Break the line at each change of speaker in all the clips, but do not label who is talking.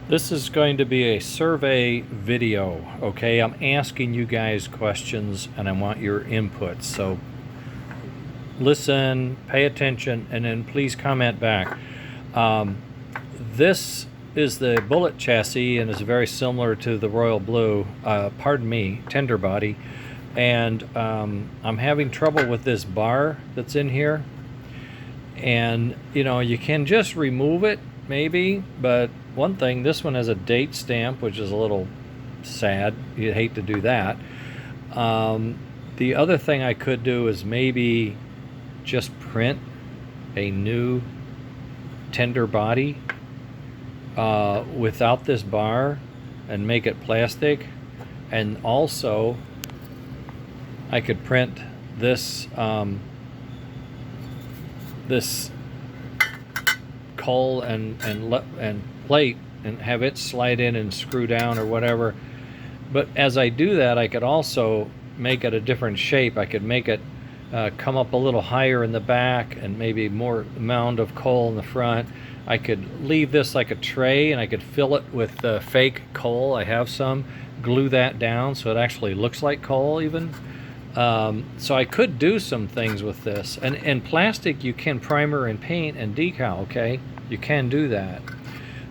This is going to be a survey video, okay? I'm asking you guys questions and I want your input. So listen, pay attention, and then please comment back. This is the bullet chassis and is very similar to the Royal Blue, tender body. And I'm having trouble with this bar that's in here. And, you know, you can just remove it, maybe, but one thing, this one has a date stamp, which is a little sad. You'd hate to do that. The other thing I could do is maybe just print a new tender body without this bar and make it plastic. And also, I could print this this coal and plate and have it slide in and screw down or whatever. But as I do that, I could also make it a different shape. I could make it come up a little higher in the back and maybe more mound of coal in the front. I could leave this like a tray and I could fill it with fake coal. I have some. Glue that down so it actually looks like coal even. So I could do some things with this. And plastic you can primer and paint and decal, okay? You can do that.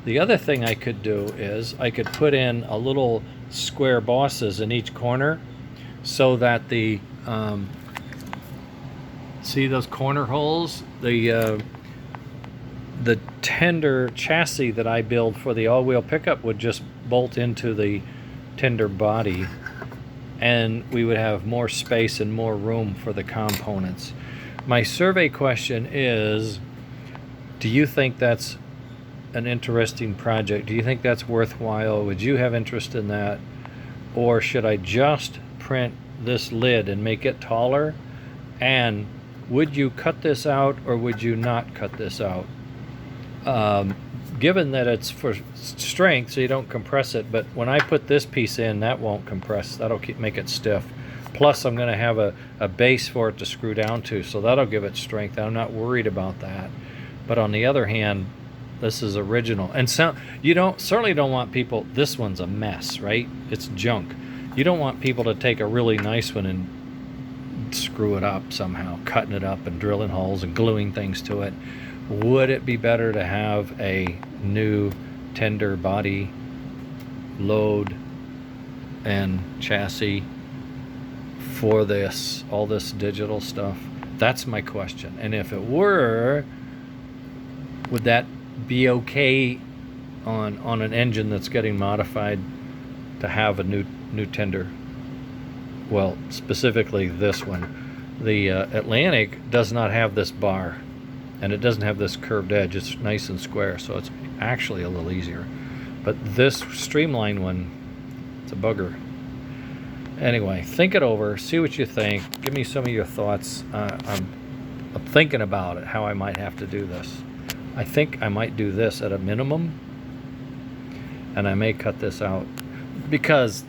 The other thing I could do is I could put in a little square bosses in each corner so that the, see those corner holes? The tender chassis that I build for the all-wheel pickup would just bolt into the tender body, and we would have more space and more room for the components. My survey question is, do you think that's an interesting project? Do you think that's worthwhile? Would you have interest in that? Or should I just print this lid and make it taller? And would you cut this out or would you not cut this out? Given that it's for strength, so you don't compress it, but when I put this piece in, that won't compress. That'll make it stiff. Plus, I'm going to have a base for it to screw down to, so that'll give it strength. I'm not worried about that. But on the other hand, this is original. And so you certainly don't want people, this one's a mess, right? It's junk. You don't want people to take a really nice one and screw it up somehow, cutting it up and drilling holes and gluing things to it. Would it be better to have a new tender body, load, and chassis for this, all this digital stuff? That's my question. And if it were, would that be okay on an engine that's getting modified to have a new tender? Well, specifically this one. The Atlantic does not have this bar. And it doesn't have this curved edge. It's nice and square, so it's actually a little easier. But this streamlined one, it's a bugger. Anyway, think it over, see what you think. Give me some of your thoughts. I'm thinking about it, how I might have to do this. I think I might do this at a minimum, and I may cut this out because,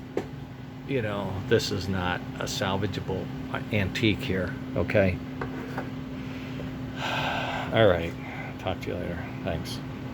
you know, this is not a salvageable antique here, okay? All right. Talk to you later. Thanks.